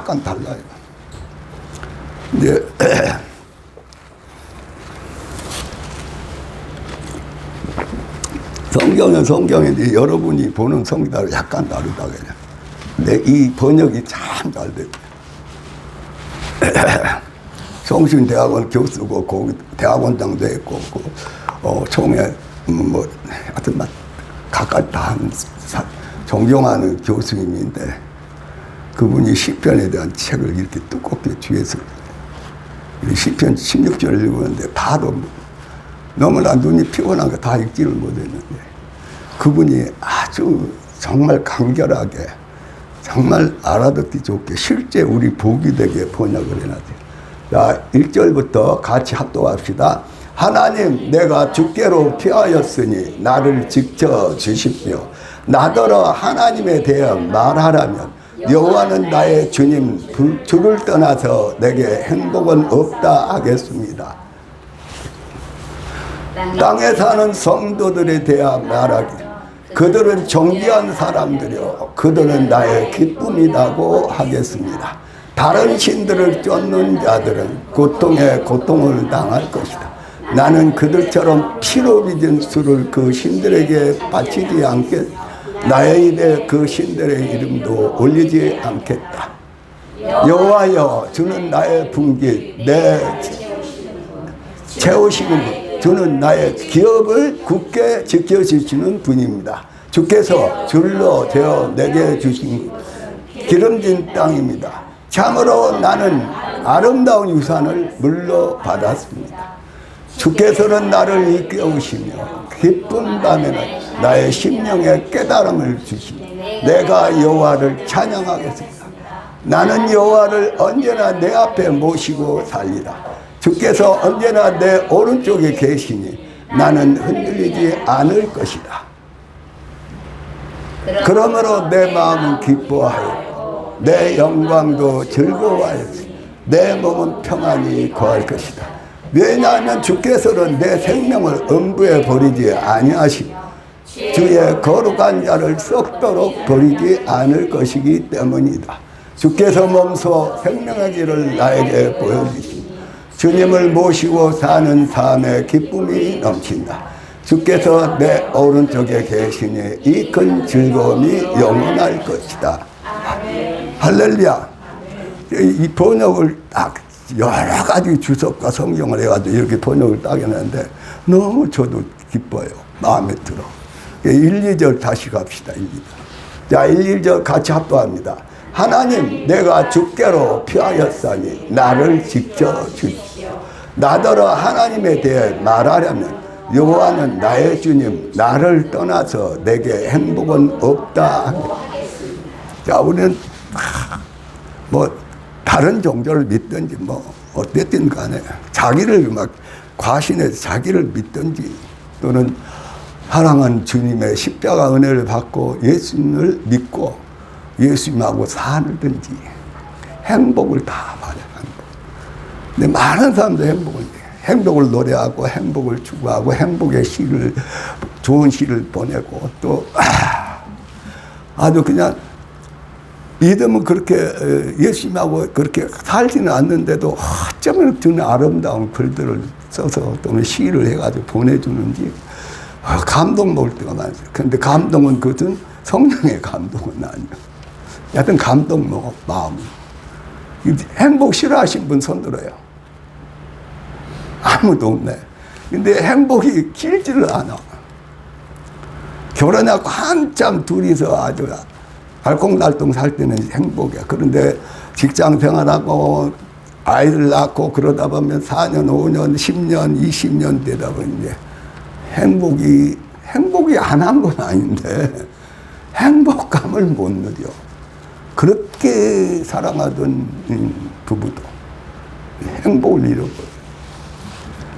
약간 달라요. 근데 성경은 성경인데 여러분이 보는 성경은 약간 다르다 그냥. 근데 이 번역이 참 잘 돼요. 성신대학원 교수고 거기 대학원장도 했고 총회 뭐 하여튼 막 가까이 다 하는 존경하는 교수님인데 그분이 시편에 대한 책을 이렇게 두껍게 뒤에서 시편 16절을 읽었는데 다도 너무나 눈이 피곤한 거 다 읽지를 못했는데 그분이 아주 정말 간결하게 정말 알아듣기 좋게 실제 우리 복이 되게 번역을 해놨어요. 자, 1절부터 같이 합독합시다. 하나님, 내가 주께로 피하였으니 나를 지켜 주십시오. 나더러 하나님에 대해 말하라면 여호와는 나의 주님, 주를 떠나서 내게 행복은 없다 하겠습니다. 땅에 사는 성도들에 대해 말하기. 그들은 정귀한 사람들이요 그들은 나의 기쁨이라고 하겠습니다. 다른 신들을 쫓는 자들은 고통에 고통을 당할 것이다. 나는 그들처럼 피로 빚은 술을 그 신들에게 바치지 않겠. 나의 입에 그 신들의 이름도 올리지 않겠다. 여호와여, 주는 나의 분깃, 내 채우시는 주는 나의 기업을 굳게 지켜주시는 분입니다. 주께서 줄로 되어 내게 주신 기름진 땅입니다. 참으로 나는 아름다운 유산을 물려받았습니다. 주께서는 나를 일깨우시며 기쁜 밤에는 나의 심령에 깨달음을 주시니 내가 여호와를 찬양하겠습니다. 나는 여호와를 언제나 내 앞에 모시고 살리라. 주께서 언제나 내 오른쪽에 계시니 나는 흔들리지 않을 것이다. 그러므로 내 마음은 기뻐하였고 내 영광도 즐거워하였으니 내 몸은 평안히 거할 것이다. 왜냐하면 주께서는 내 생명을 음부에 버리지 아니하시고 주의 거룩한 자를 썩도록 버리지 않을 것이기 때문이다. 주께서 몸소 생명의 길을 나에게 보여주시니 주님을 모시고 사는 삶에 기쁨이 넘친다. 주께서 내 오른쪽에 계시니 이 큰 즐거움이 영원할 것이다. 할렐루야. 이 번역을 딱 여러 가지 주석과 성경을 해가지고 이렇게 번역을 딱 했는데 너무 저도 기뻐요. 마음에 들어. 1, 2절 다시 갑시다. 1, 2절. 자, 1, 2절 같이 합독합니다. 하나님, 내가 주께로 피하였사니 나를 지켜주시오. 나더러 하나님에 대해 말하려면 여호와는 나의 주님, 나를 떠나서 내게 행복은 없다. 자, 우리는 뭐 다른 종교를 믿든지 뭐 어쨌든 간에 자기를 막 과신해서 자기를 믿든지 또는 사랑하는 주님의 십자가 은혜를 받고 예수님을 믿고 예수님하고 살든지 행복을 다 말해요. 근데 많은 사람도 행복을 노래하고 행복을 추구하고 행복의 시를 좋은 시를 보내고 또 아주 그냥 믿음은 그렇게 예수님하고 그렇게 살지는 않는데도 어쩌면 드는 아름다운 글들을 써서 또는 시를 해가지고 보내주는지 감동 먹을 때가 많아요. 그런데 감동은 그것은 성령의 감동은 아니에요. 여하튼 감동 먹어 마음이. 행복 싫어하신 분 손들어요. 아무도 없네. 근데 행복이 길지를 않아. 결혼하고 한참 둘이서 아주 알콩달콩 살 때는 행복이야. 그런데 직장 생활하고 아이를 낳고 그러다 보면 4년, 5년, 10년, 20년 되다 보니 행복이 안 한 건 아닌데 행복감을 못 누려. 그렇게 사랑하던 부부도 행복을 잃어버려.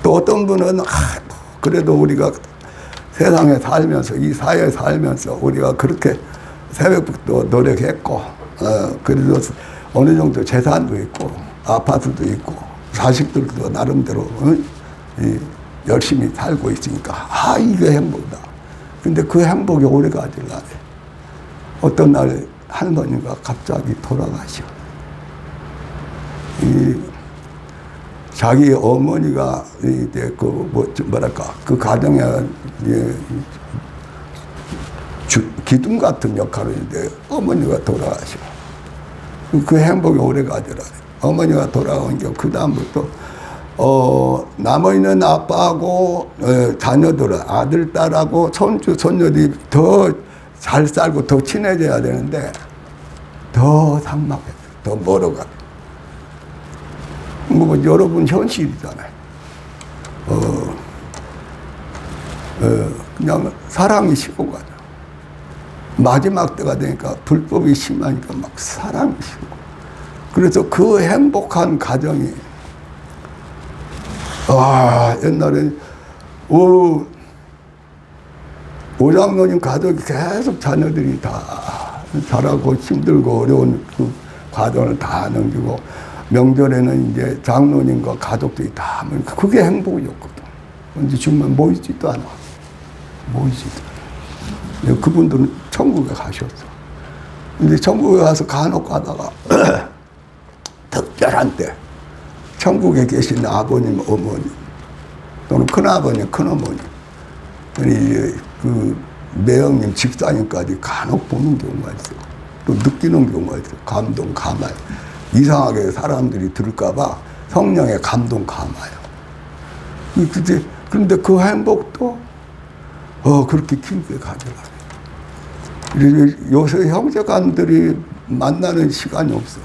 또 어떤 분은 그래도 우리가 세상에 살면서 이 사회에 살면서 우리가 그렇게 새벽부터 노력했고 그래도 어느 정도 재산도 있고 아파트도 있고 자식들도 나름대로 열심히 살고 있으니까 이게 행복이다. 근데 그 행복이 오래가지를 않아요. 어떤 날 할머니가 갑자기 돌아가셔. 이 자기 어머니가 이제 뭐랄까 그 가정에 기둥 같은 역할인데 어머니가 돌아가시고 그 행복이 오래 가더라. 어머니가 돌아온 게 그 다음부터 남아있는 아빠하고 자녀들은 아들, 딸하고 손주, 손녀들이 더 잘 살고 더 친해져야 되는데 더 삭막해져. 더 멀어가. 뭐 여러분 현실이잖아요. 그냥 사랑이 식고 가죠. 마지막 때가 되니까 불법이 심하니까 막 사랑이 식고. 그래서 그 행복한 가정이 옛날에 오장로님 가족이 계속 자녀들이 다 잘하고 힘들고 어려운 그 과정을 다 넘기고 명절에는 이제 장로님과 가족들이 다 하면 그게 행복이었거든. 근데 정말 모이지도 않아. 모이지도 않아. 그분들은 천국에 가셨어. 근데 천국에 가서 간혹 가다가 특별한 때 천국에 계신 아버님, 어머니 또는 큰아버님, 큰어머니 그 매형님, 집사님까지 간혹 보는 경우가 있어요. 또 느끼는 경우가 있어요. 감동, 감화요. 이상하게 사람들이 들을까봐 성령의 감동, 감화요. 그런데 그 행복도 그렇게 길게 가져가요. 요새 형제간들이 만나는 시간이 없어.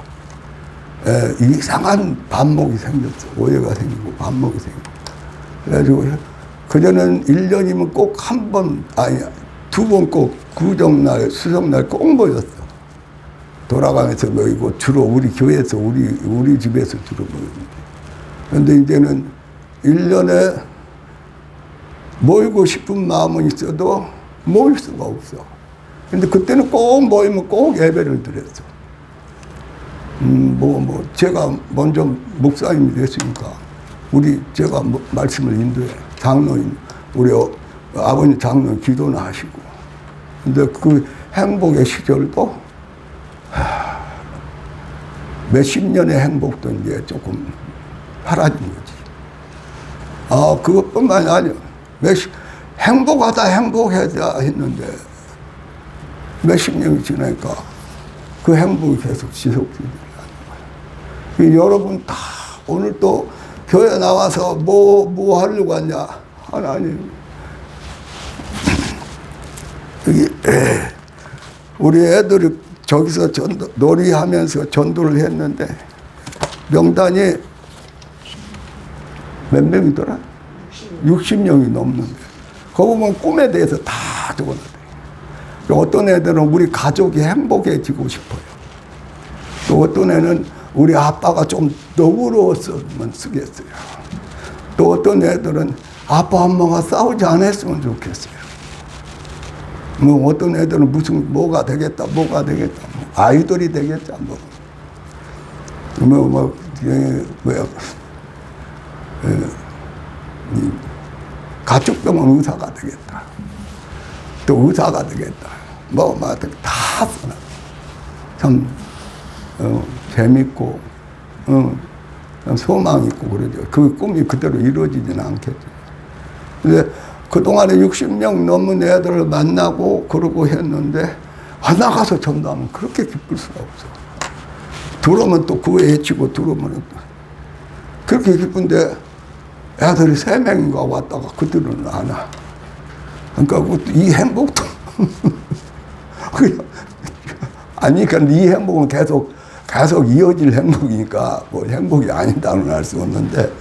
이상한 반목이 생겼어. 오해가 생기고 반목이 생기고. 그래가지고 그전엔 1년이면 꼭 한 번, 아니 2번 꼭 구정날, 수정날 꼭 모였어. 돌아가면서 모이고 주로 우리 교회에서 우리 집에서 주로 모였는데. 그런데 이제는 1년에 모이고 싶은 마음은 있어도 모일 수가 없어. 근데 그때는 꼭 모이면 꼭 예배를 드렸어. 제가 먼저 목사님이 됐으니까 제가 말씀을 인도해. 장로님, 우리 아버님 장로님 기도는 하시고. 근데 그 행복의 시절도 몇십 년의 행복도 이제 조금 사라진 거지. 그것뿐만이 아니야. 행복하다 했는데 몇십 년이 지나니까 그 행복이 계속 지속되지 않는 거야. 여러분 다 오늘 또 교회 나와서 뭐 하려고 하냐? 하나님. 여기 우리 애들이 저기서 놀이하면서 전도를 했는데 명단이 몇 명이더라? 60명이 넘는데 거기 보면 꿈에 대해서 다 적어놨대. 어떤 애들은 우리 가족이 행복해지고 싶어요. 또 어떤 애는 우리 아빠가 좀 너그러웠으면 쓰겠어요. 또 어떤 애들은 아빠 엄마가 싸우지 않았으면 좋겠어요. 어떤 애들은 뭐가 되겠다. 아이돌이 되겠다. 가축병원 의사가 되겠다. 또 의사가 되겠다. 다 써놔. 참, 재밌고, 소망 있고 그러죠. 그 꿈이 그대로 이루어지지는 않겠죠. 근데 그동안에 60명 넘는 애들을 만나고 그러고 했는데, 나가서 전도하면 그렇게 기쁠 수가 없어. 들어오면 또 그거 해치고 들어오면 또. 그렇게 기쁜데, 애들이 3명인가 왔다가 그들은 안 와. 그러니까 이 행복도, 아니, 그러니까 이 행복은 계속 이어질 행복이니까 뭐 행복이 아니다는 알 수 없는데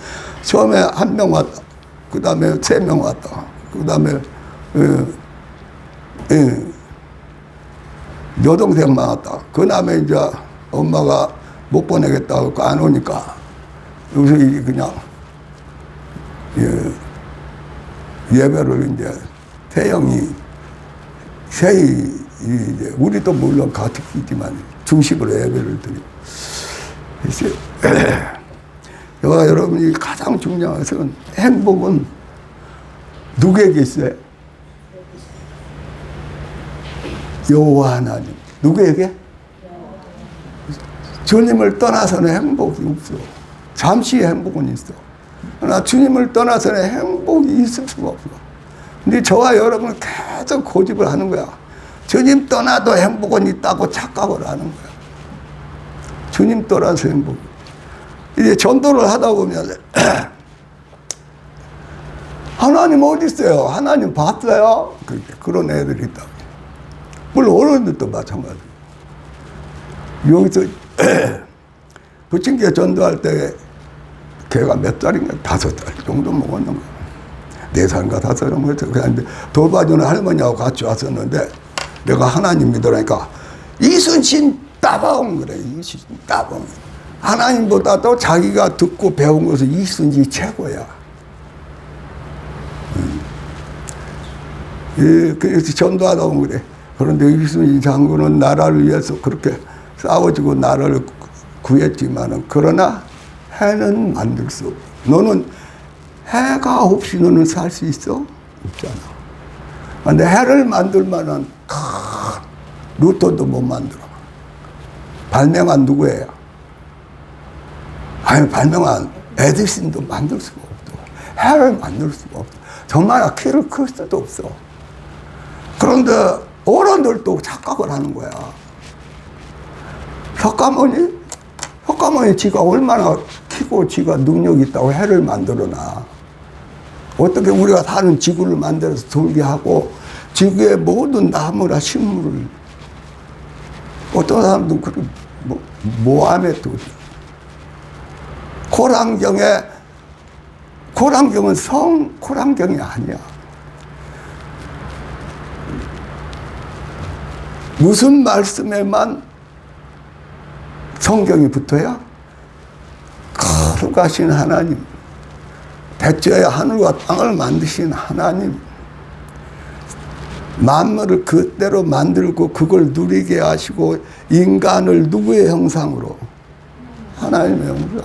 처음에 1명 왔다. 그 다음에 3명 왔다. 그 다음에 여동생만 왔다. 그 다음에 이제 엄마가 못 보내겠다고 안 오니까 여기서 그냥 예배를 이제 태영이 이제 우리도 물론 같이 있지만 중심으로 예배를 드리고. 여러분이 가장 중요한 것은 행복은 누구에게 있어요? 여호와 하나님. 누구에게? 주님을 떠나서는 행복이 없어. 잠시의 행복은 있어. 그러나 주님을 떠나서는 행복이 있을 수가 없어. 근데 저와 여러분은 계속 고집을 하는 거야. 주님 떠나도 행복은 있다고 착각을 하는 거야. 주님 떠나서 행복. 이제 전도를 하다 보면 하나님 어디 있어요? 하나님 봤어요? 그런 애들이 있다. 물론 어른들도 마찬가지고. 여기서 부침개 전도할 때 걔가 몇 살인가? 5살 정도 먹었는 거야. 4살인가 5살 먹었어. 그런데 돌봐주는 할머니하고 같이 왔었는데 내가 하나님 믿으라니까 이순신 따봉 그래. 이순신 따봉. 하나님보다도 자기가 듣고 배운 것은 이순신이 최고야. 그래서 전도하다 보면 그래. 그런데 이순신 장군은 나라를 위해서 그렇게 싸워주고 나라를 구했지만은 그러나 해는 만들 수 없어. 너는 해가 없이 너는 살 수 있어? 없잖아. 근데 해를 만들면은 뉴턴도 못 만들어. 발명한 누구예요? 아니 발명한 에디슨도 만들 수가 없어. 해를 만들 수가 없어. 정말 키를 클 수도 없어. 그런데 어른들도 착각을 하는 거야. 석가모니 지가 얼마나 키고 지가 능력이 있다고 해를 만들어놔. 어떻게 우리가 사는 지구를 만들어서 돌게 하고 지구의 모든 나무나 식물을 어떤 사람도 그렇게 모함에 또 코란경은 코란경이 아니야. 무슨 말씀에만 성경이 붙어야? 거룩하신 하나님, 대저에 하늘과 땅을 만드신 하나님, 만물을 그대로 만들고 그걸 누리게 하시고 인간을 누구의 형상으로? 하나님의 형상으로.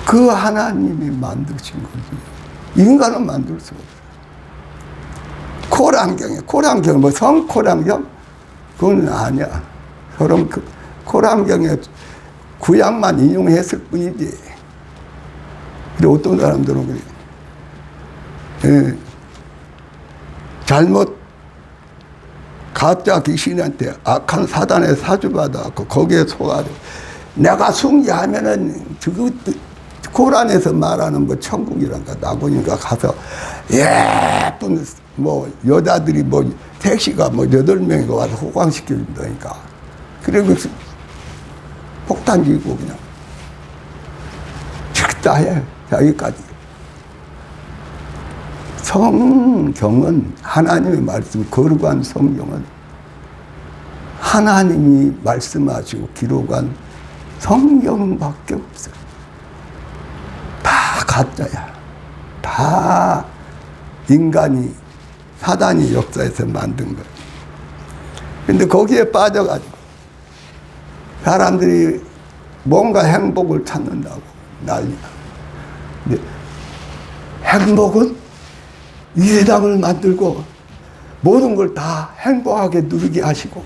그 하나님이 만드신 거지. 인간은 만들 수 없어. 코란경, 뭐 성코란경? 그건 아니야. 그럼 그 코란경에 구약만 인용했을 뿐이지. 근데 어떤 사람들은 그래. 예. 잘못 가짜 귀신한테 악한 사단에 사주받아갖고 거기에 속아가지고 내가 숭배하면은 코란에서 말하는 뭐 천국이란가 나보니까 가서 예쁜 뭐 여자들이 뭐 택시가 뭐 8명이 와서 호강시켜준다니까. 그리고 폭탄지고 그냥 죽다 해 자기까지. 성경은 하나님의 말씀, 거룩한 성경은 하나님이 말씀하시고 기록한 성경밖에 없어요. 다 가짜야. 다 인간이 사단이 역사에서 만든 거예요. 근데 거기에 빠져가지고 사람들이 뭔가 행복을 찾는다고 난리야. 근데 행복은 이 세상을 만들고 모든 걸 다 행복하게 누리게 하시고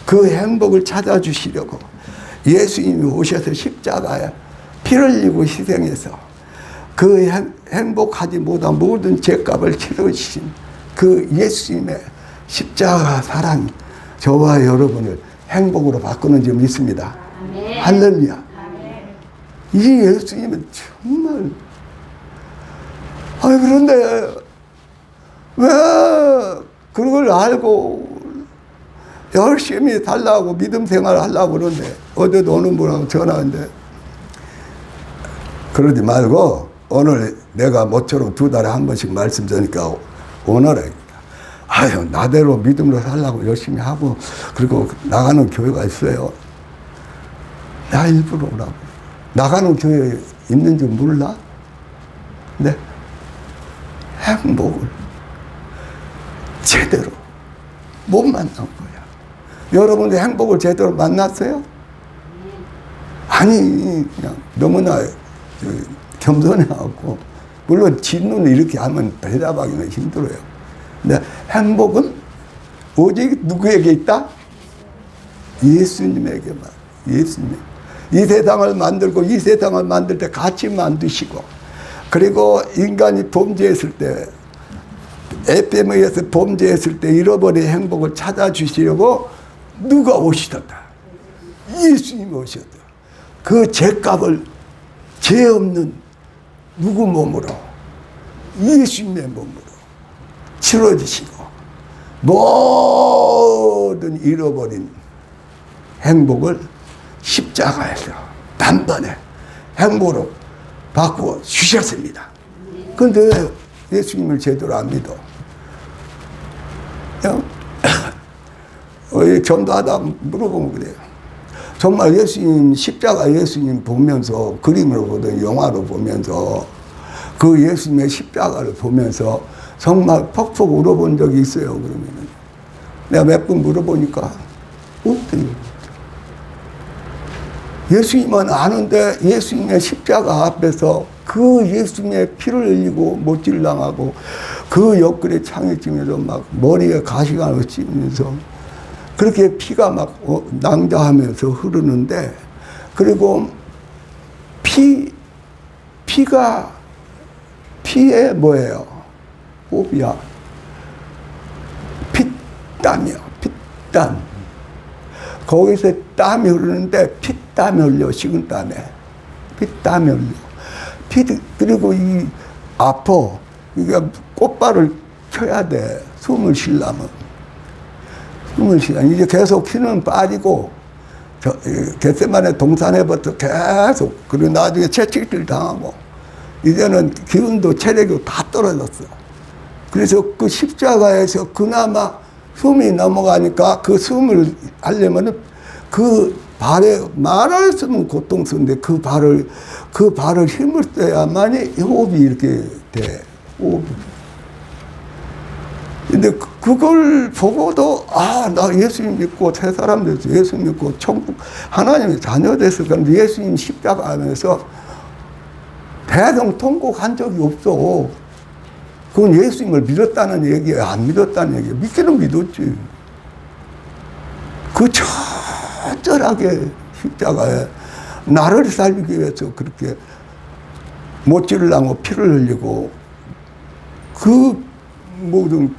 그 행복을 찾아주시려고 예수님이 오셔서 십자가에 피를 흘리고 희생해서 그 행복하지 못한 모든 죄값을 치르신 그 예수님의 십자가 사랑이 저와 여러분을 행복으로 바꾸는 줄 믿습니다. 아멘. 할렐루야. 아멘. 이 예수님은 정말 그런데 왜 그걸 알고 열심히 살라고 믿음 생활을 하려고 그러는데 어제도 어느 분하고 전화하는데 그러지 말고 오늘 내가 모처럼 2달에 한 번씩 말씀 드리니까 오너라. 아유 나대로 믿음으로 살라고 열심히 하고 그리고 나가는 교회가 있어요. 나 일부러 오라고. 나가는 교회 있는 줄 몰라? 네? 행복을 제대로 못 만난 거야. 여러분들 행복을 제대로 만났어요? 아니 그냥 너무나 겸손해갖고 물론 질문을 이렇게 하면 대답하기는 힘들어요. 근데 행복은 오직 누구에게 있다? 예수님에게만. 예수님. 이 세상을 만들고 이 세상을 만들 때 같이 만드시고, 그리고 인간이 범죄했을 때, 에뱀에 의해서 범죄했을 때 잃어버린 행복을 찾아주시려고 누가 오시던가? 예수님이 오셨다. 그 죄값을 죄 없는 누구 몸으로? 예수님의 몸으로 치러주시고, 모든 잃어버린 행복을 십자가에서 단번에 행복으로 바꾸어 주셨습니다. 그런데 예수님을 제대로 안 믿어. 전도하다 물어보면 그래요. 정말 예수님, 십자가 예수님 보면서, 그림으로 보든 영화로 보면서, 그 예수님의 십자가를 보면서 정말 퍽퍽 울어본 적이 있어요. 그러면은 내가 몇 번 물어보니까 없대요. 예수님은 아는데 예수님의 십자가 앞에서 그 예수님의 피를 흘리고 못질 당하고 그 옆구리에 창에 찌면서 막 머리에 가시관을 찌면서 그렇게 피가 막 낭자하면서 흐르는데, 그리고 피가 피에 뭐예요? 호흡이야. 피땀이요. 피땀. 거기서 땀이 흐르는데 피땀이 흘려. 식은땀에 피땀이 흘려. 그리고 이 아파. 그러니까 꽃발을 켜야 돼. 숨을 쉬려면. 숨을 쉬려면. 이제 계속 피는 빠지고, 겟세마네 동산에부터 계속, 그리고 나중에 채찍질 당하고, 이제는 기운도 체력이 다 떨어졌어. 그래서 그 십자가에서 그나마 숨이 넘어가니까 그 숨을 하려면은 그 발에 말할 수 없는 고통스러운데 그 발을 힘을 써야만이 호흡이 이렇게 돼. 호흡이. 근데 그걸 보고도, 아, 나 예수님 믿고 새 사람 됐어. 예수님 믿고 천국 하나님의 자녀 됐어. 그런데 예수님 십자가 안에서 대성통곡한 적이 없어. 그건 예수님을 믿었다는 얘기야, 안 믿었다는 얘기야. 믿기는 믿었지. 그 철저하게 십자가에 나를 살리기 위해서 그렇게 못질을 하고 피를 흘리고 그 모든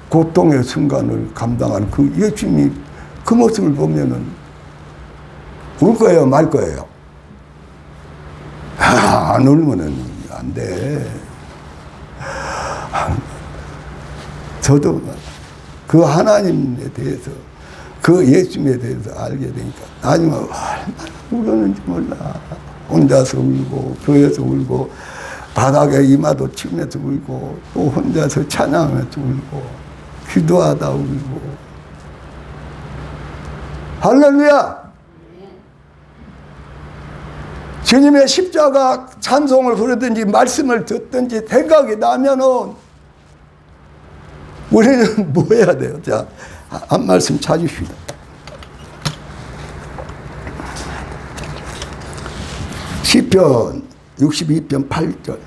고통의 순간을 감당하는 그 예수님이 그 모습을 보면은 울 거예요, 말 거예요? 안 울면은 안 돼. 저도 그 하나님에 대해서, 그 예수님에 대해서 알게 되니까 나중에 얼마나 울었는지 몰라. 혼자서 울고, 교회에서 울고, 바닥에 이마도 치면서 울고, 또 혼자서 찬양하면서 울고, 기도하다 울고. 할렐루야! 주님의 십자가 찬송을 부르든지 말씀을 듣든지 생각이 나면은 우리는 뭐 해야 돼요? 자, 한 말씀 찾으십시다. 시편 62편 8절.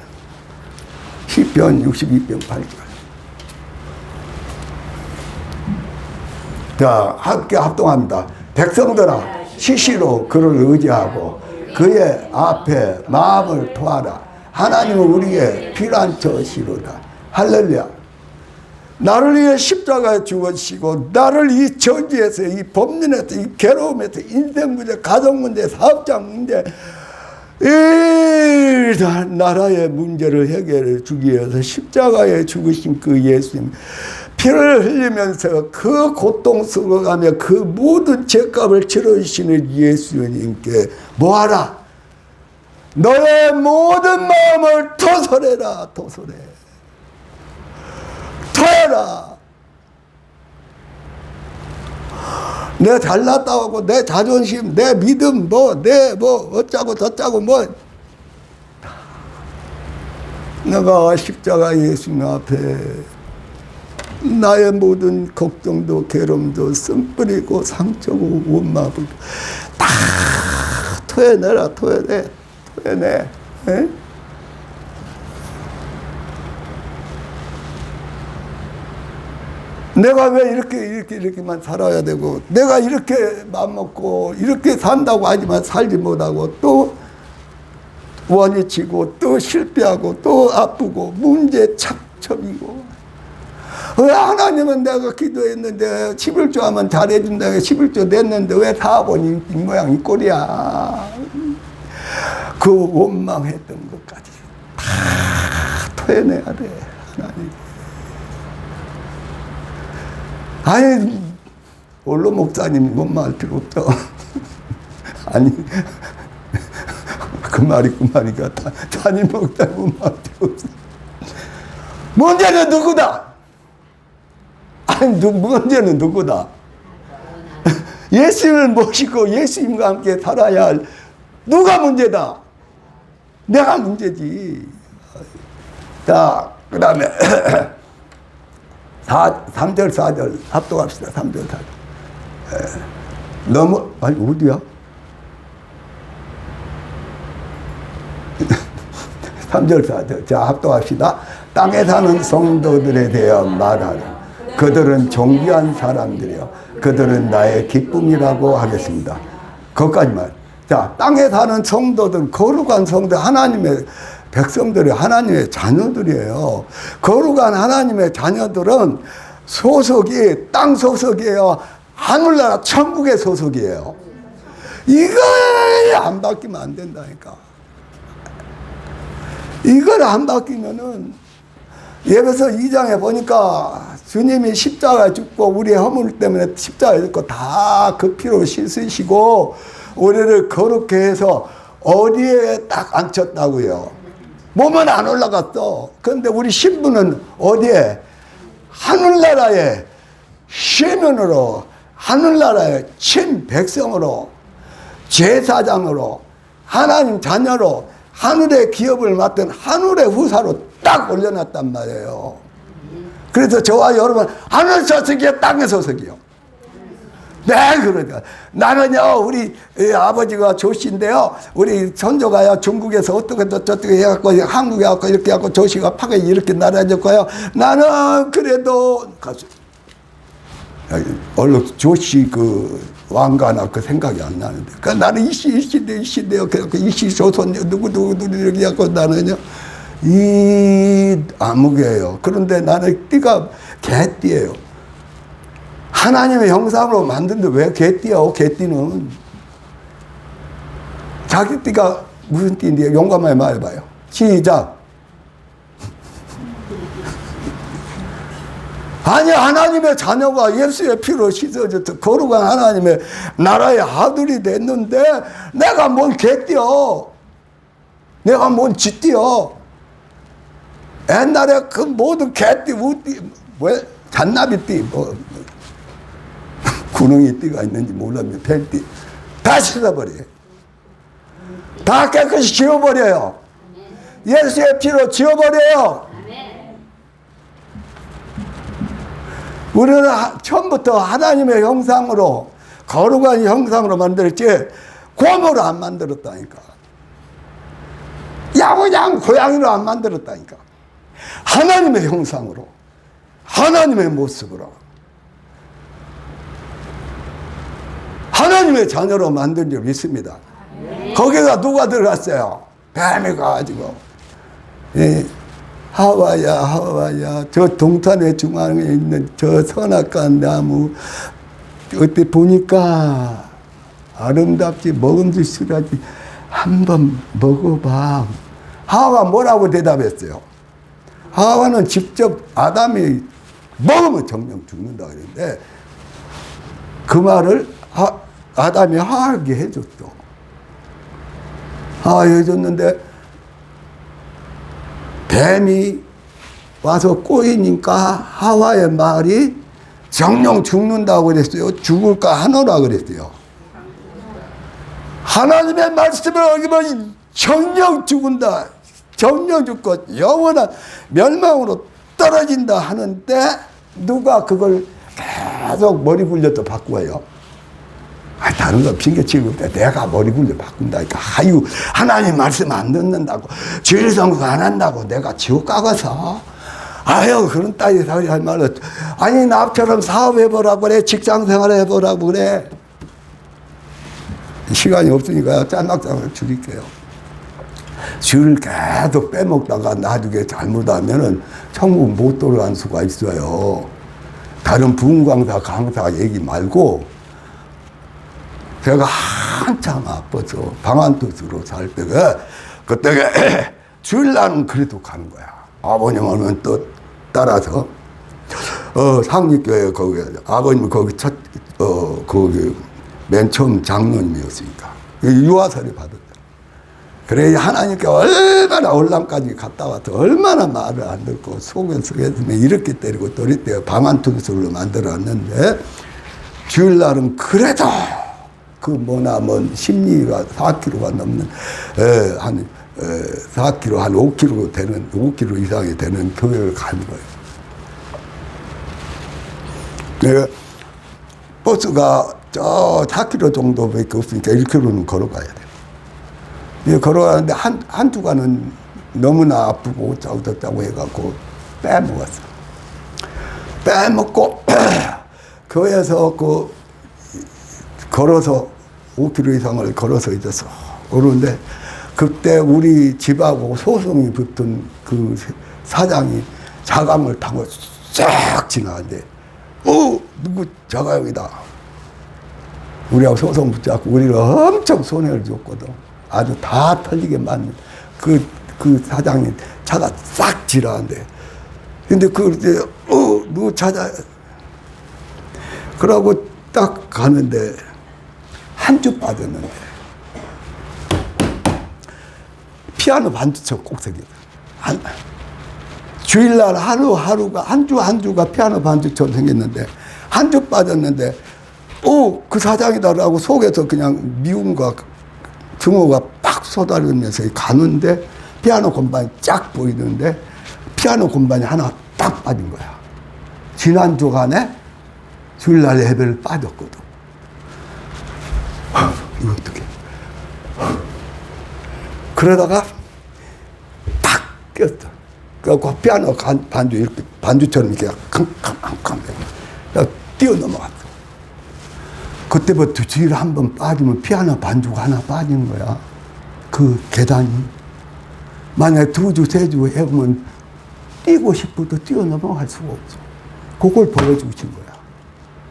시편 62편 8절. 자, 함께 합동합니다. 백성들아, 시시로 그를 의지하고 그의 앞에 마음을 토하라. 하나님은 우리의 피난처시로다. 할렐루야. 나를 위해 십자가에 죽으시고 나를 이 저주에서, 이 범민에서, 이 괴로움에서, 인생 문제, 가정 문제, 사업장 문제, 일단 나라의 문제를 해결해 주기 위해서 십자가에 죽으신 그 예수님, 피를 흘리면서 그 고통스러워가며 그 모든 죄값을 치러주시는 예수님께 뭐하라? 너의 모든 마음을 토설해라. 토설해. 토해라. 내 잘났다고 하고 내 자존심, 내 믿음, 내 어쩌고 저쩌고 내가 십자가 예수님 앞에 나의 모든 걱정도 괴로움도 쓴 뿌리고 상처고 원망도 다 토해내라. 토해내. 에? 내가 왜 이렇게만 살아야 되고, 내가 이렇게 맘먹고, 이렇게 산다고 하지만 살지 못하고, 또 원위치고, 또 실패하고, 또 아프고, 문제 착첩이고. 왜 하나님은 내가 기도했는데, 11조 하면 잘해준다, 11조 냈는데, 왜 사업은 이 모양 이 꼴이야. 그 원망했던 것까지 다 토해내야 돼, 하나님. 아니, 원로 목사님 원망할 필요 없죠. 아니, 그 말이 그 말이니까 담임 목사님 원망할 필요 없어. 문제는 누구다? 아니, 문제는 누구다? 예수님을 모시고 예수님과 함께 살아야 할 누가 문제다? 내가 문제지. 자, 그 다음에 3절 4절 합독합시다. 3절 4절. 너무 아니 어디야? 3절 4절. 자, 합독합시다. 땅에 사는 성도들에 대해 말하는 그들은 존귀한 사람들이요 그들은 나의 기쁨이라고 하겠습니다. 거기까지만. 자, 땅에 사는 성도들, 거룩한 성도, 하나님의 백성들이 하나님의 자녀들이에요. 거룩한 하나님의 자녀들은 소속이 땅 소속이에요. 하늘나라 천국의 소속이에요. 이걸 안 바뀌면 안 된다니까. 이걸 안 바뀌면은 예배서 2장에 보니까 주님이 십자가에 죽고 우리의 허물 때문에 십자가에 죽고 다 그 피로 씻으시고 우리를 거룩게 해서 어디에 딱 앉혔다고요. 몸은 안 올라갔어. 그런데 우리 신부는 어디에? 하늘나라의 시민으로, 하늘나라의 친백성으로, 제사장으로, 하나님 자녀로, 하늘의 기업을 맡은 하늘의 후사로 딱 올려놨단 말이에요. 그래서 저와 여러분 하늘 소속이요 땅의 소속이요. 네, 그러니까 나는요 우리 아버지가 조씨인데요, 우리 손조가요 중국에서 어떻게 저떻게 해갖고 한국에 갖고 이렇게 갖고 조씨가 파게 이렇게 날아졌고요. 나는 그래도 얼른 조씨 그 왕가나 그 생각이 안 나는데, 그러니까 나는 이씨인데요. 그래갖고 이씨 조선 누구 이렇게 갖고 나는요 이 암흑이에요. 그런데 나는 띠가 개띠예요. 하나님의 형상으로 만든데 왜 개띠야? 개띠는 자기 띠가 무슨 띠인데 용감하게 말해봐요. 시작. 아니, 하나님의 자녀가 예수의 피로 씻어져서 거룩한 하나님의 나라의 아들이 됐는데 내가 뭔 개띠여? 내가 뭔 쥐띠여? 옛날에 그 모든 개띠, 우띠, 왜 잔나비띠, 뭐 구렁이 띠가 있는지 몰랐는데 뱀띠 다 씻어버려요. 다 깨끗이 지워버려요. 예수의 피로 지워버려요. 우리는 처음부터 하나님의 형상으로, 거룩한 형상으로 만들었지 곰으로 안 만들었다니까. 야구장 고양이로 안 만들었다니까. 하나님의 형상으로, 하나님의 모습으로, 하나님의 자녀로 만든 줄 믿습니다. 거기가 누가 들어갔어요? 뱀이 가가지고 하와야 저 동탄의 중앙에 있는 저 선악과 나무 어때 보니까 아름답지 먹음직스러지 한번 먹어봐. 하와가 뭐라고 대답했어요? 하와는 직접 아담이 먹으면 정령 죽는다 그랬는데 그 말을 아담이 하와에게 해줬죠. 하와에 해줬는데 뱀이 와서 꼬이니까 하와의 말이 정령 죽는다고 그랬어요? 죽을까 하노라 그랬어요? 하나님의 말씀을 어기면 정령 죽는다. 정령 죽고 영원한 멸망으로 떨어진다 하는데 누가 그걸 계속 머리 굴려도 바꾸어요? 다른 거 핑계치고 내가 머리 굴려 바꾼다니까. 아유, 하나님 말씀 안 듣는다고, 주일성국 안 한다고 내가 지옥 가서 아유, 그런 따위 소리 하지 말라. 아니, 나처럼 사업해보라고 그래. 직장생활 해보라고 그래. 시간이 없으니까 짤막짤막 줄일게요. 줄 계속 빼먹다가 나중에 잘못하면은 천국 못 돌아갈 수가 있어요. 다른 부흥강사, 강사 얘기 말고, 제가 한참 아파서 방한뜻으로 살 때가, 그때 주일날은 그래도 가는 거야. 아버님은 또 따라서, 상립교회 거기, 아버님은 거기 거기 맨 처음 장로님이었으니까. 유아설이 받았다. 그래, 하나님께 얼마나 올람까지 갔다 와서 얼마나 말을 안 듣고 속에서 이렇게 때리고 또 이때 방한투기술로 만들어놨는데, 주일날은 그래도 그 심리가 4kg가 넘는, 한 4kg, 한 5kg 되는, 5kg 이상이 되는 교회를 가는 거예요. 버스가 저 4km 정도밖에 없으니까 1km는 걸어가야 돼. 걸어가는데 한 주간은 너무나 아프고 어쩌고 저쩌고 해갖고 빼먹었어. 빼먹고 교회에서 걸어서 5km 이상을 걸어서 있었어. 그런데 그때 우리 집하고 소송이 붙은 그 사장이 자강을 타고 쫙 지나가는데, 누구 자강이다. 우리하고 소송 붙잡고 우리를 엄청 손해를 줬거든. 아주 다 털리게 맞는 그 사장님 차가 싹 지나가는데, 근데 누구 찾아. 그러고 딱 가는데 한 주 빠졌는데 피아노 반주처럼 꼭새기다. 주일날 하루가 한 주가 피아노 반주처럼 생겼는데 한 주 빠졌는데 그 사장이다라고 속에서 그냥 미움과 증오가 팍 쏟아지면서 가는데 피아노 건반이 쫙 보이는데 피아노 건반이 하나 딱 빠진 거야. 지난 주간에 주일날 예배를 빠졌거든. 이거 어떡해. 그러다가 탁 꼈어. 그래갖고 피아노 반주 이렇게 반주처럼 이렇게 캄캄캄캄 뛰어넘어갔어. 그때부터 주일에 한 번 빠지면 피아노 반주가 하나 빠지는 거야. 그 계단이. 만약에 2주, 3주 해보면 뛰고 싶어도 뛰어넘어갈 수가 없어. 그걸 보여주신 거야.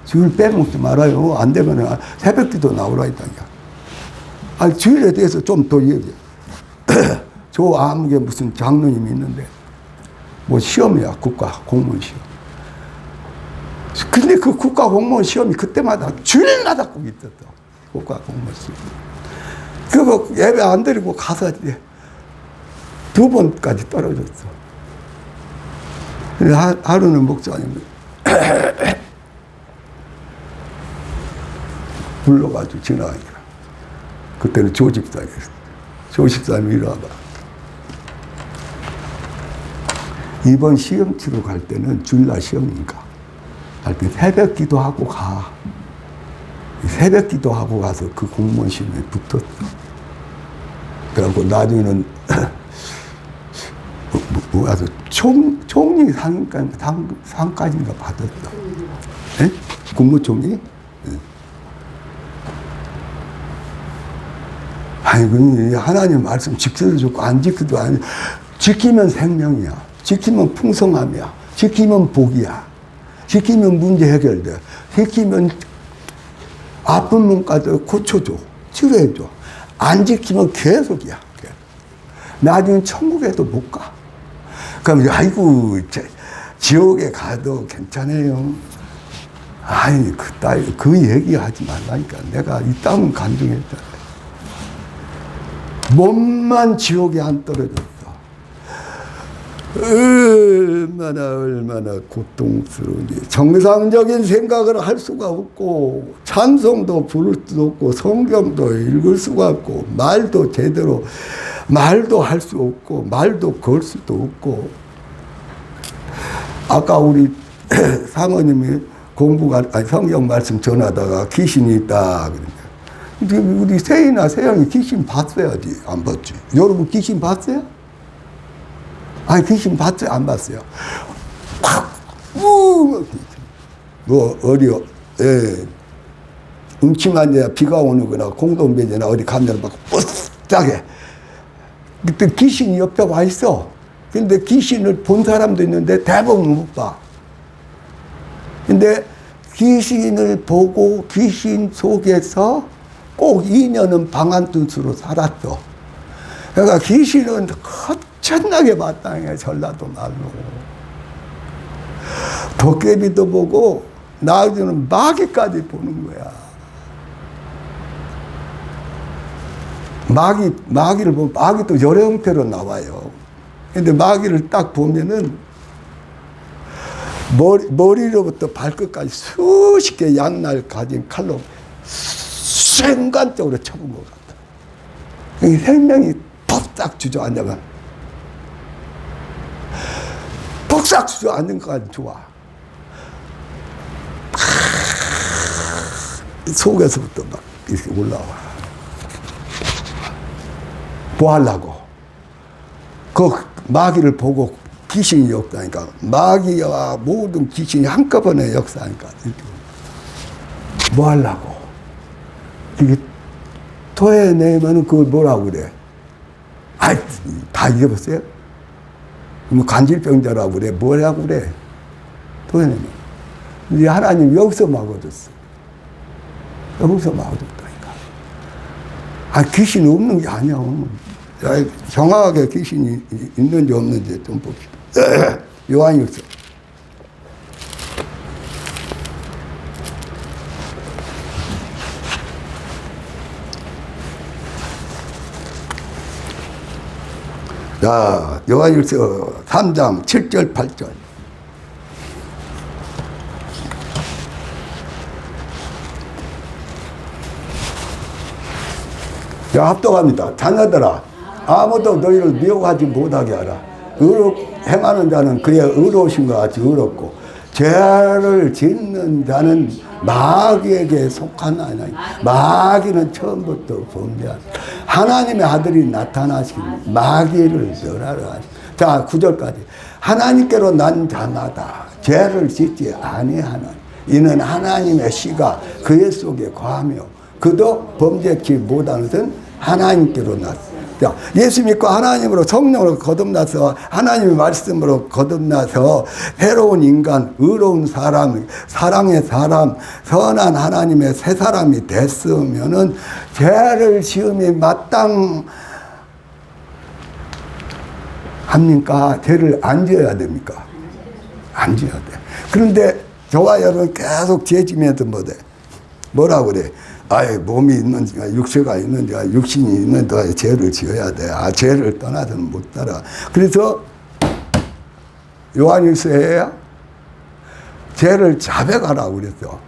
주일 빼먹지 말아요. 안 되면 새벽기도 나오라 했다니까. 아니, 주일에 대해서 좀 더 얘기해. 저 아무개 무슨 장로님이 있는데, 시험이야. 국가 공무원 시험. 근데 그 국가 공무원 시험이 그때마다 주일마다 꼭 있었어. 국가 공무원 시험. 그거 예배 안 드리고 가서 2번까지 떨어졌어. 근데 하루는 목사님 불러가지고 지나가니까. 그때는 조집사였어. 조집사님 이리 와봐. 이번 시험 치러 갈 때는 주일날 시험이니까. 갈 때 새벽 기도하고 가. 새벽 기도하고 가서 그 공무원 시험에 붙었어. 그래갖고 나중에는 와서 총리 상까지인가 받았어. 네? 국무총리? 네. 아니, 하나님 말씀 지켜도 좋고 안 지켜도 아니. 지키면 생명이야. 지키면 풍성함이야. 지키면 복이야. 지키면 문제 해결돼. 지키면 아픈 몸까지 고쳐줘. 치료해줘. 안 지키면 계속이야. 나중에 천국에도 못 가. 그럼 아이고 지옥에 가도 괜찮아요. 아니 그 얘기하지 말라니까. 내가 이 땅은 간증했잖아. 몸만 지옥에 안 떨어졌어. 얼마나 고통스러운지. 정상적인 생각을 할 수가 없고, 찬송도 부를 수도 없고, 성경도 읽을 수가 없고, 말도 제대로 말도 할 수 없고, 말도 걸 수도 없고. 아까 우리 사모님이 성경 말씀 전하다가 귀신이 있다 그러니까 우리 세이나 세영이 귀신 봤어야지. 안 봤지. 여러분 귀신 봤어요? 아니, 귀신 봤어요? 안 봤어요? 어디요? 예. 음침한 데 비가 오는 거나 공동배제나 어디 가면 막 뿌슷하게. 그때 귀신이 옆에 와 있어. 근데 귀신을 본 사람도 있는데 대부분 못 봐. 근데 귀신을 보고 귀신 속에서 꼭 2년은 방한 뜻으로 살았어. 그러니까 귀신은 허천나게 마땅해, 전라도 말로. 도깨비도 보고 나중에는 마귀까지 보는 거야. 마귀를 보면 마귀도 여러 형태로 나와요. 근데 마귀를 딱 보면은 머리로부터 발끝까지 수십 개 양날 가진 칼로 순간적으로 쳐본 것 같다. 생명이 폭삭 주저앉아가. 폭삭 주저앉은 것까지 좋아. 속에서부터 막 이렇게 올라와. 뭐 하려고? 그 마귀를 보고 귀신이 역사하니까, 마귀와 모든 귀신이 한꺼번에 역사하니까, 뭐 하려고? 이게 토해내면은 그걸 뭐라고 그래? 다 잊어봤어요? 뭐 간질병자라고 그래? 뭐라고 그래? 토해내면. 근데 하나님 여기서 막아줬어. 여기서 막아줬다니까. 귀신이 없는 게 아니야. 정확하게 귀신이 있는지 없는지 좀 봅시다. 요한일서. 자, 요한일서 3장 7절 8절. 자, 합독합니다. 자녀들아, 아무도 너희를 미혹하지 못하게 하라. 행하는 자는 그의 의로우신 것 같이 의롭고, 죄를 짓는 자는 마귀에게 속하나니, 마귀는 처음부터 범죄하다. 하나님의 아들이 나타나시길 마귀를 멸하라 하시. 자, 9절까지. 하나님께로 난 자마다 죄를 짓지 아니하나 이는 하나님의 씨가 그의 속에 거하며 그도 범죄치 못하는 것은 하나님께로 났어. 자, 예수 믿고 하나님으로 성령으로 거듭나서 하나님의 말씀으로 거듭나서 새로운 인간, 의로운 사람, 사랑의 사람, 선한 하나님의 새 사람이 됐으면은 죄를 지음이 마땅합니까? 죄를 안 지어야 됩니까? 안 지어야 돼. 그런데 저와 여러분 계속 죄 지면서 뭐라고 그래? 몸이 있는지가, 육체가 있는지가, 육신이 있는지가 죄를 지어야 돼. 죄를 떠나서는 못 살아. 그래서 요한일서에 죄를 자백하라고 그랬어.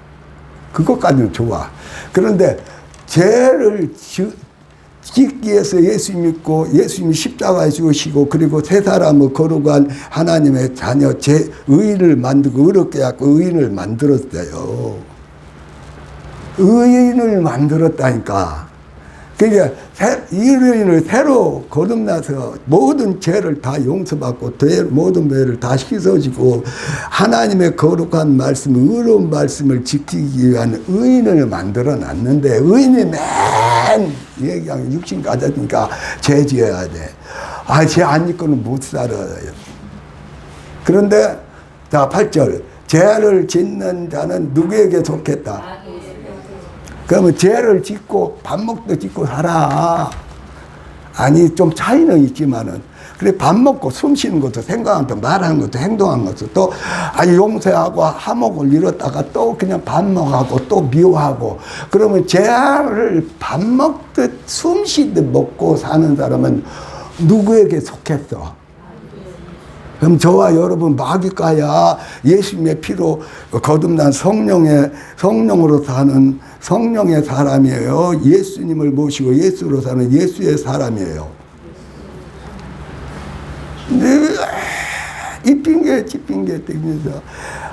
그것까지는 좋아. 그런데 죄를 짓기 위해서 예수 믿고 예수님이 십자가에 죽으시고 그리고 새 사람을 거룩한 하나님의 자녀, 의인을 만들고 의롭게 하고 의인을 만들었어요. 의인을 만들었다니까. 그러니까 의인을 새로 거듭나서 모든 죄를 다 용서받고 모든 죄를 다 씻어지고 하나님의 거룩한 말씀, 의로운 말씀을 지키기 위한 의인을 만들어 놨는데 의인이 맨 얘기하면 육신 가졌으니까 죄 지어야 돼. 죄 안 짓고는 못 살아요. 그런데 자 8절 죄를 짓는 자는 누구에게 속했다? 그러면 죄를 짓고 밥 먹도 짓고 살아. 아니 좀 차이는 있지만은 그래 밥 먹고 숨 쉬는 것도 생각하는 것도 말하는 것도 행동하는 것도 또 용서하고 화목을 이뤘다가 또 그냥 밥 먹하고 또 미워하고 그러면 죄를 밥 먹듯 숨 쉬듯 먹고 사는 사람은 누구에게 속했어? 그럼 저와 여러분 마귀가야 예수님의 피로 거듭난 성령으로 사는 성령의 사람이에요. 예수님을 모시고 예수로 사는 예수의 사람이에요. 근데 이 핑계 저 핑계 대면서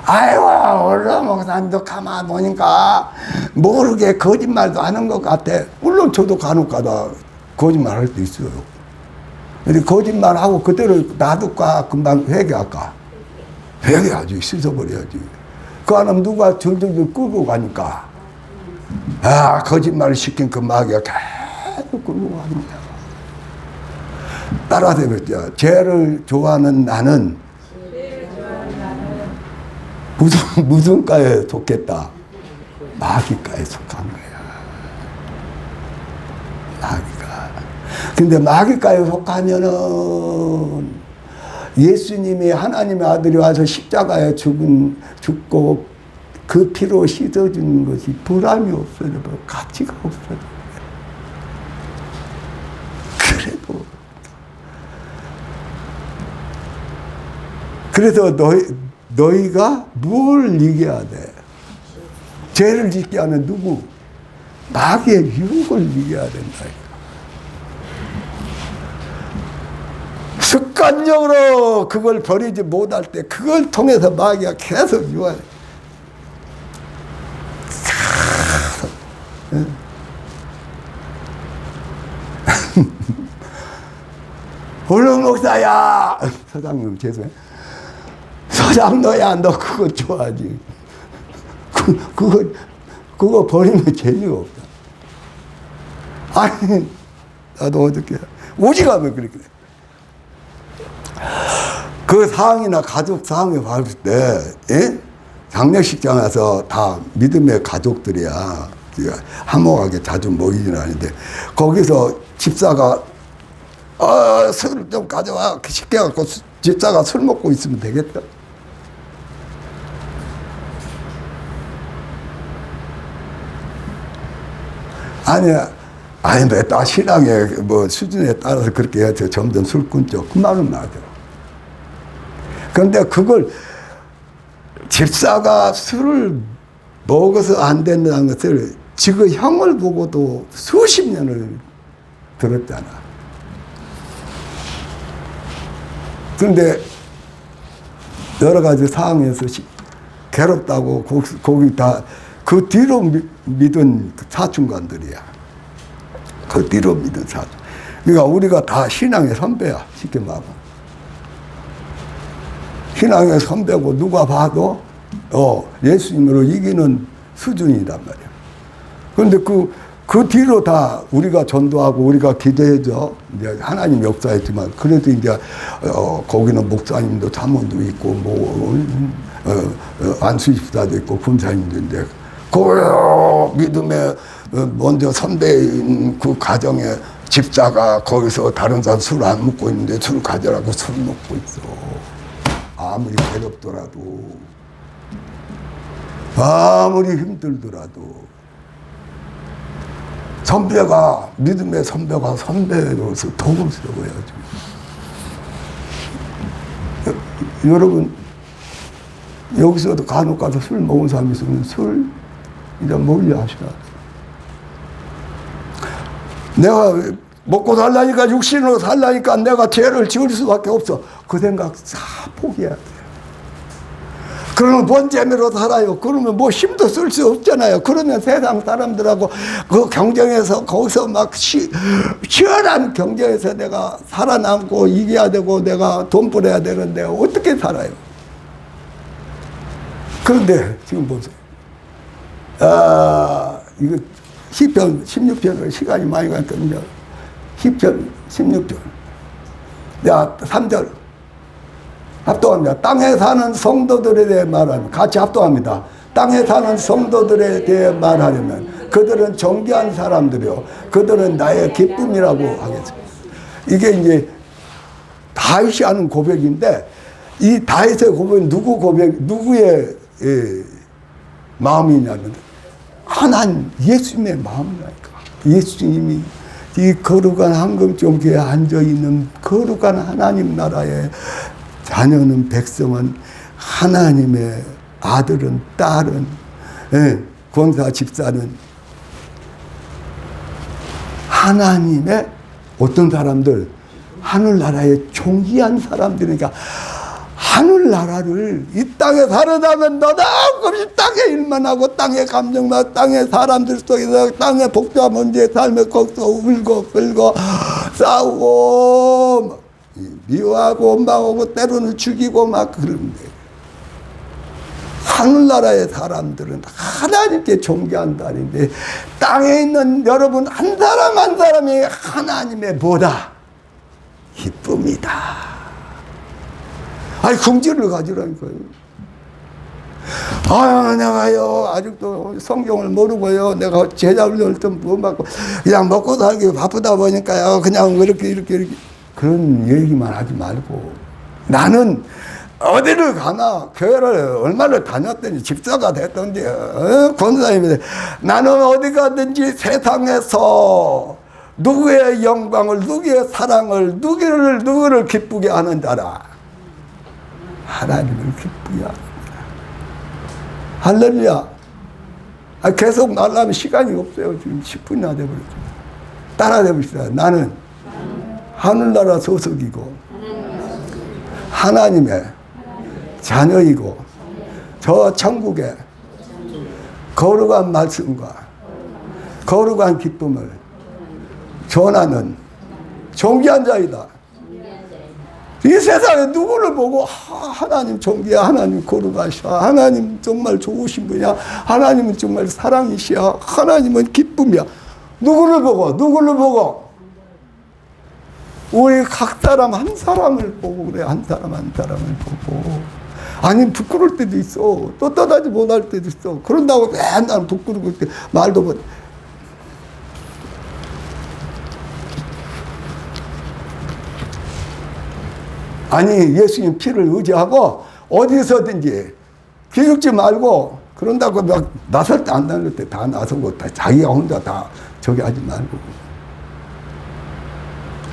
얼른 목사님도 가만 보니까 모르게 거짓말도 하는 것 같아. 물론 저도 간혹가다 거짓말 할 때 있어요. 근데 거짓말하고 그대로 놔둘까 금방 회개할까? 해야지, 씻어버려야지. 그 안에 누가 절절절 끌고 가니까, 아, 거짓말을 시킨 그 마귀가 계속 끌고 가는 거야. 따라서 그랬죠. 죄를 좋아하는 나는 무슨 과에 속했다? 마귀과에 속한 거야. 마귀가. 근데 마귀과에 속하면은 예수님이 하나님의 아들이 와서 십자가에 죽고 그 피로 씻어주는 것이 보람이 없어져, 가치가 없어져. 그래도 그래서 너희가 뭘 이겨야 돼? 죄를 짓게 하는 누구? 마귀의 유혹을 이겨야 된다. 습관적으로 그걸 버리지 못할 때 그걸 통해서 마귀가 계속 유혹해. 얼른 목사야, 서장님 죄송해요. 서장 너야, 너 그거 좋아하지. 그거 버리면 재미가 없다. 아니, 나도 어떻게 오직하면 그렇게 돼. 그 상황이나 가족 상황에 봤을 때, 예? 장례식장 와서 다 믿음의 가족들이야. 화목하게 자주 모이지는 않는데, 거기서 집사가, 술 좀 가져와. 시켜갖고 집사가 술 먹고 있으면 되겠다. 아니, 다 신앙의 수준에 따라서 그렇게 해야죠. 점점 술꾼 쪽. 그 말은 맞아. 그런데 그걸 집사가 술을 먹어서 안 된다는 것을 지금 형을 보고도 수십 년을 들었잖아. 그런데 여러 가지 상황에서 괴롭다고 거기 다 그 뒤로 믿은 사춘관들이야. 그 뒤로 믿은 사춘. 그러니까 우리가 다 신앙의 선배야. 쉽게 말하면. 신앙의 선배고 누가 봐도 예수님으로 이기는 수준이란 말이야. 그런데 그 뒤로 다 우리가 전도하고 우리가 기도해줘. 이제 하나님 역사했지만 그래도 이제 거기는 목사님도 사모도 있고 안수집사도 있고 군사님도 있는데 그 믿음의 먼저 선배인 그 가정에 집사가 거기서 다른 사람 술 안 먹고 있는데 술 가져라고 술 먹고 있어. 아무리 괴롭더라도, 아무리 힘들더라도, 선배가, 믿음의 선배가 선배로서 도움스러워야지. 여러분, 여기서도 간혹 가서 술 먹은 사람이 있으면 술 이제 멀리 하셔야 돼. 내가 먹고 살라니까, 육신으로 살라니까 내가 죄를 지을 수밖에 없어. 그 생각 다 포기해야 돼. 그러면 뭔 재미로 살아요? 그러면 뭐 힘도 쓸 수 없잖아요. 그러면 세상 사람들하고 그 경쟁에서 거기서 막 치열한 경쟁에서 내가 살아남고 이겨야 되고 내가 돈 벌어야 되는데 어떻게 살아요? 그런데 지금 보세요. 이거 시편 16편을 시간이 많이 갔거든요. 시편 16편. 야, 3절. 합동합니다. 땅에 사는 성도들에 대해 말하면, 같이 합동합니다. 땅에 사는 성도들에 대해 말하려면 그들은 정결한 사람들이요. 그들은 나의 기쁨이라고 하겠습니다. 이게 이제 다윗이 하는 고백인데, 이 다윗의 고백은 누구의 마음이냐면, 하나님, 예수님의 마음이라니까. 예수님이 이 거룩한 황금종기에 앉아있는 거룩한 하나님 나라의 자녀는, 백성은, 하나님의 아들은, 딸은, 권사 집사는 하나님의 어떤 사람들, 하늘나라의 존귀한 사람들이니까, 하늘나라를 이 땅에 살아나면 너나 없이 땅의 일만 하고 땅의 감정만, 땅의 사람들 속에서 땅의 복잡한 문제의 삶에 거기서 울고 끌고 싸우고 미워하고 원망하고 때로는 죽이고 막 그러는데, 하늘나라의 사람들은 하나님께 존경한다는데 땅에 있는 여러분 한 사람 한 사람이 하나님의 뭐다? 기쁨이다. 아니 긍지를 가지라니까요. 아, 내가요 아직도 성경을 모르고요, 내가 제자훈련을 좀 못 받고 그냥 먹고 살기 바쁘다 보니까요 그냥 이렇게 그런 얘기만 하지 말고, 나는 어디를 가나 교회를 얼마나 다녔더니 집사가 됐던지 권사님이 나는 어디 가든지 세상에서 누구의 영광을, 누구의 사랑을, 누구를 기쁘게 하는 자라 하나님을 기쁘게 하는 자라. 할렐루야. 계속 나가면 시간이 없어요. 지금 10분이나 돼버렸죠. 따라해 봅시다. 나는 하늘나라 소속이고 하나님의 자녀이고 저 천국의 거룩한 말씀과 거룩한 기쁨을 전하는 존귀한 자이다. 이 세상에 누구를 보고 하나님 존귀야, 하나님 거룩하셔, 하나님 정말 좋으신 분이야, 하나님은 정말 사랑이시야, 하나님은 기쁨이야. 누구를 보고 우리 각 사람 한 사람을 보고 그래. 한 사람을 보고. 아니 부끄러울 때도 있어. 또 떠나지 못할 때도 있어. 그런다고 맨날 부끄러울 때 말도 못. 아니 예수님 피를 의지하고 어디서든지 기죽지 말고, 그런다고 막 나설 때 안 나설 때 다 나서고 다 자기가 혼자 다 저기 하지 말고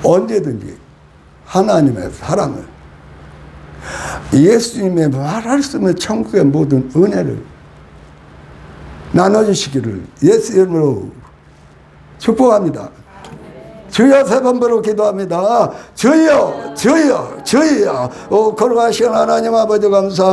언제든지 하나님의 사랑을, 예수님의 말할 수 없는 천국의 모든 은혜를 나눠주시기를 예수 이름으로 축복합니다. 주여 세 번 부르고 기도합니다. 주여 거룩하신 하나님 아버지 감사합니다.